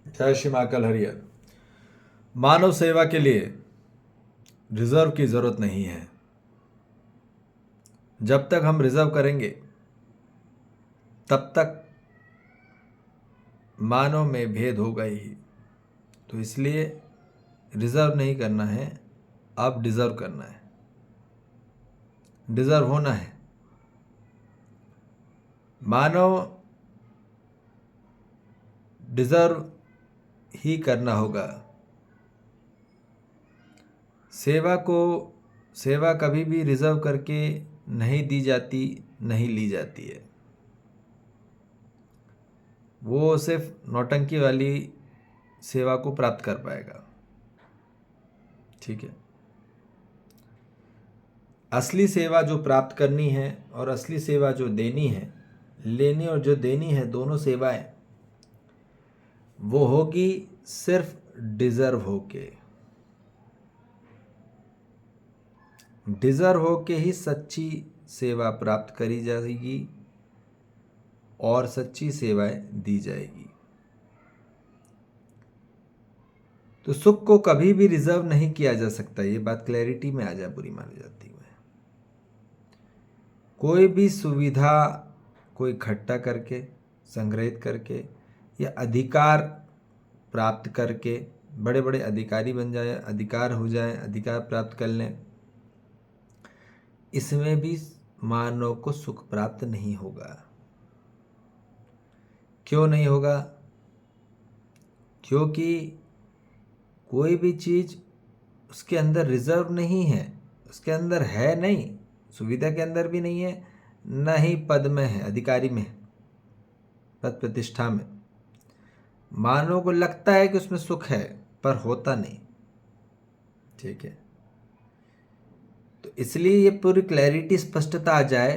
जय श्री महाकाल हरियर। मानव सेवा के लिए रिजर्व की जरूरत नहीं है। जब तक हम रिजर्व करेंगे तब तक मानव में भेद होगा ही। तो इसलिए रिजर्व नहीं करना है, अब डिजर्व करना है, डिजर्व होना है। मानव डिजर्व ही करना होगा। सेवा कभी भी रिजर्व करके नहीं दी जाती, नहीं ली जाती है। वो सिर्फ नौटंकी वाली सेवा को प्राप्त कर पाएगा। ठीक है। असली सेवा जो प्राप्त करनी है और असली सेवा जो देनी है, लेनी और जो देनी है, दोनों सेवाएं वो होगी सिर्फ डिजर्व होके। डिजर्व होके ही सच्ची सेवा प्राप्त करी जाएगी और सच्ची सेवाएं दी जाएगी। तो सुख को कभी भी रिजर्व नहीं किया जा सकता। ये बात क्लैरिटी में आ जाए, बुरी मानी जाती है। कोई भी सुविधा कोई इकट्ठा करके, संग्रहित करके या अधिकार प्राप्त करके बड़े बड़े अधिकारी बन जाए, अधिकार हो जाए, अधिकार प्राप्त कर लें, इसमें भी मानव को सुख प्राप्त नहीं होगा। क्यों नहीं होगा? क्योंकि कोई भी चीज उसके अंदर रिजर्व नहीं है, उसके अंदर है नहीं, सुविधा के अंदर भी नहीं है, न ही पद में है, अधिकारी में, पद प्रतिष्ठा में। मानव को लगता है कि उसमें सुख है, पर होता नहीं। ठीक है। तो इसलिए ये पूरी क्लैरिटी, स्पष्टता आ जाए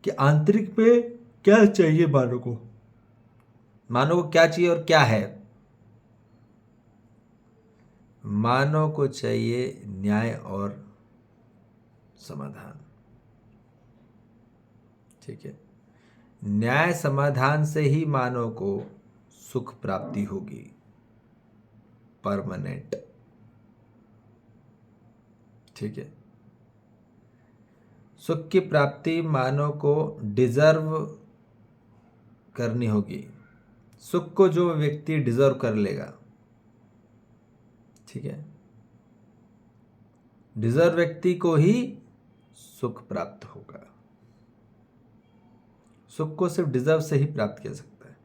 कि आंतरिक में क्या चाहिए मानव को, मानव को क्या चाहिए और क्या है। मानव को चाहिए न्याय और समाधान। ठीक है। न्याय समाधान से ही मानव को सुख प्राप्ति होगी, परमानेंट। ठीक है। सुख की प्राप्ति मानव को डिजर्व करनी होगी। सुख को जो व्यक्ति डिजर्व कर लेगा, ठीक है, डिजर्व व्यक्ति को ही सुख प्राप्त होगा। सुख को सिर्फ डिजर्व से ही प्राप्त किया सकता है।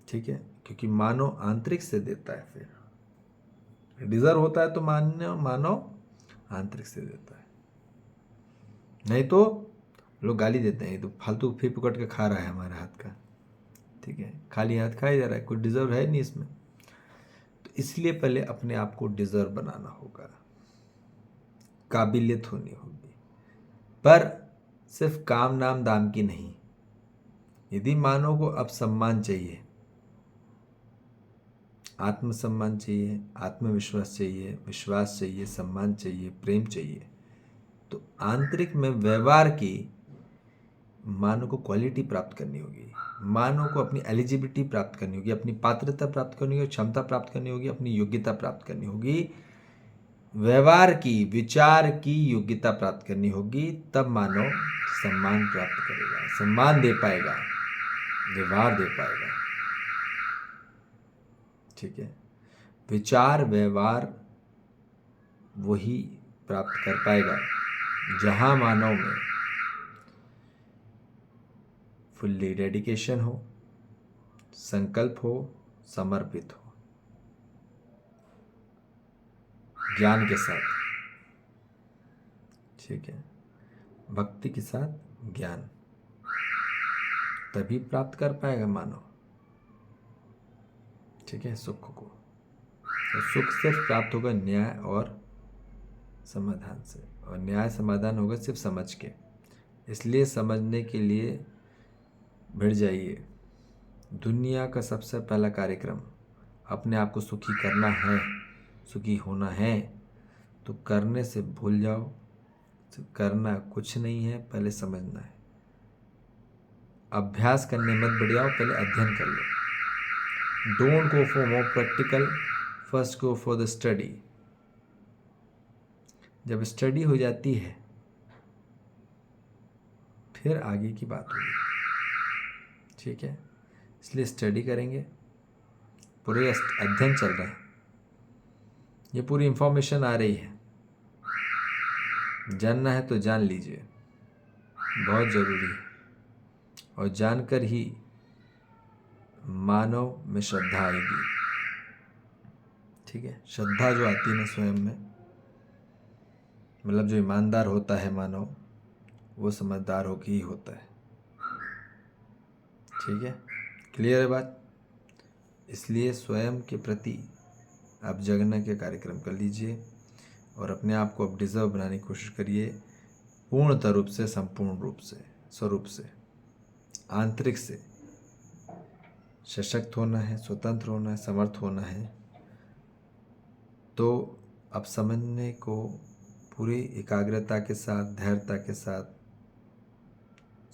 ठीक है। क्योंकि मानव आंतरिक से देता है, फिर डिजर्व होता है तो मानव आंतरिक से देता है। नहीं तो लोग गाली देते हैं, ये तो फालतू फी पकड़ के खा रहा है हमारे हाथ का। ठीक है। खाली हाथ खाया जा रहा है, कोई डिजर्व है नहीं इसमें। तो इसलिए पहले अपने आप को डिजर्व बनाना होगा, काबिलियत होनी होगी, पर सिर्फ काम नाम दाम की नहीं। यदि मानव को अब सम्मान चाहिए, आत्मसम्मान चाहिए, आत्मविश्वास चाहिए, विश्वास चाहिए, सम्मान चाहिए, प्रेम चाहिए, तो आंतरिक में व्यवहार की मानव को क्वालिटी प्राप्त करनी होगी। मानव को अपनी एलिजिबिलिटी प्राप्त करनी होगी, अपनी पात्रता प्राप्त करनी होगी, क्षमता प्राप्त करनी होगी, अपनी योग्यता प्राप्त करनी होगी, व्यवहार की, विचार की योग्यता प्राप्त करनी होगी। तब मानव सम्मान प्राप्त करेगा, सम्मान दे पाएगा, व्यवहार दे पाएगा। ठीक है। विचार व्यवहार वही प्राप्त कर पाएगा जहां मानव में फुल्ली डेडिकेशन हो, संकल्प हो, समर्पित हो, ज्ञान के साथ। ठीक है। भक्ति के साथ ज्ञान, तभी प्राप्त कर पाएगा मानव। ठीक है। सुख को, तो सुख सिर्फ प्राप्त होगा न्याय और समाधान से, और न्याय समाधान होगा सिर्फ समझ के। इसलिए समझने के लिए भिड़ जाइए। दुनिया का सबसे पहला कार्यक्रम, अपने आप को सुखी करना है, सुखी होना है, तो करने से भूल जाओ। करना कुछ नहीं है, पहले समझना है। अभ्यास करने मत बढ़ जाओ, पहले अध्ययन कर लो। Don't go for more practical, first go for the study. जब स्टडी हो जाती है फिर आगे की बात होगी, ठीक है। इसलिए स्टडी करेंगे, पूरे अध्ययन चल रहा है, ये पूरी इंफॉर्मेशन आ रही है, जानना है तो जान लीजिए, बहुत ज़रूरी है। और जानकर ही मानव में श्रद्धा आएगी, ठीक है। श्रद्धा जो आती है ना स्वयं में, मतलब जो ईमानदार होता है मानव, वो समझदार होकर ही होता है, ठीक है। क्लियर है बात। इसलिए स्वयं के प्रति आप जगने के कार्यक्रम कर लीजिए और अपने आप को आप डिज़र्व बनाने की कोशिश करिए, पूर्णतः रूप से, संपूर्ण रूप से, स्वरूप से, आंतरिक से सशक्त होना है, स्वतंत्र होना है, समर्थ होना है। तो अब समझने को पूरी एकाग्रता के साथ, धैर्यता के साथ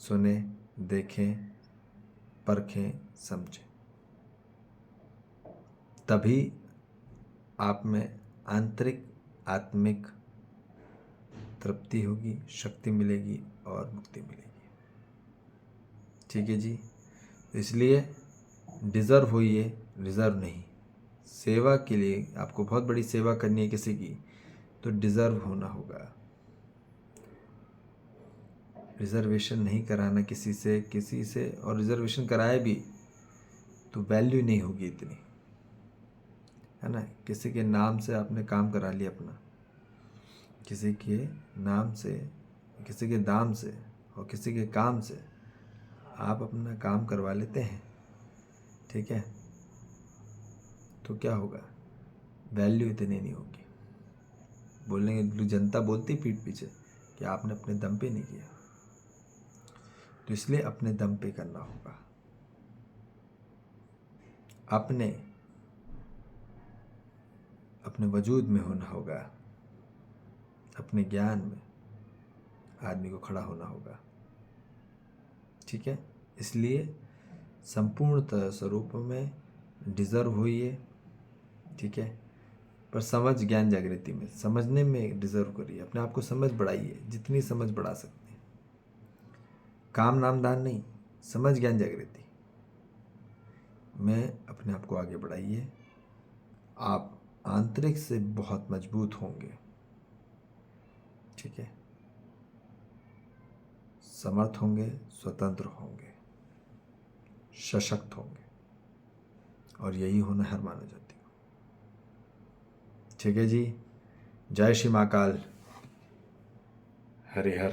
सुने, देखें, परखें, समझें, तभी आप में आंतरिक आत्मिक तृप्ति होगी, शक्ति मिलेगी और मुक्ति मिलेगी, ठीक है जी। इसलिए डिज़र्व होइए, रिज़र्व नहीं। सेवा के लिए आपको बहुत बड़ी सेवा करनी है किसी की, तो डिज़र्व होना होगा। रिज़र्वेशन नहीं कराना किसी से, और रिज़र्वेशन कराए भी तो वैल्यू नहीं होगी इतनी, है ना। किसी के नाम से आपने काम करा लिया अपना, किसी के नाम से, किसी के दाम से और किसी के काम से आप अपना काम करवा लेते हैं, ठीक है, तो क्या होगा, वैल्यू इतनी नहीं होगी। बोलेंगे, जनता बोलती पीठ पीछे कि आपने अपने दम पे नहीं किया, तो इसलिए अपने दम पे करना होगा, अपने वजूद में होना होगा, अपने ज्ञान में आदमी को खड़ा होना होगा, ठीक है। इसलिए संपूर्णतः स्वरूप में डिज़र्व होइए, ठीक है। पर समझ ज्ञान जागृति में, समझने में डिज़र्व करिए, अपने आप को समझ बढ़ाइए, जितनी समझ बढ़ा सकते हैं। काम नाम दान नहीं, समझ ज्ञान जागृति में अपने आप को आगे बढ़ाइए। आप आंतरिक से बहुत मजबूत होंगे, ठीक है, समर्थ होंगे, स्वतंत्र होंगे, सशक्त होंगे, और यही होना हर मानव जाति को, ठीक है जी। जय श्री महाकाल, हरि हर।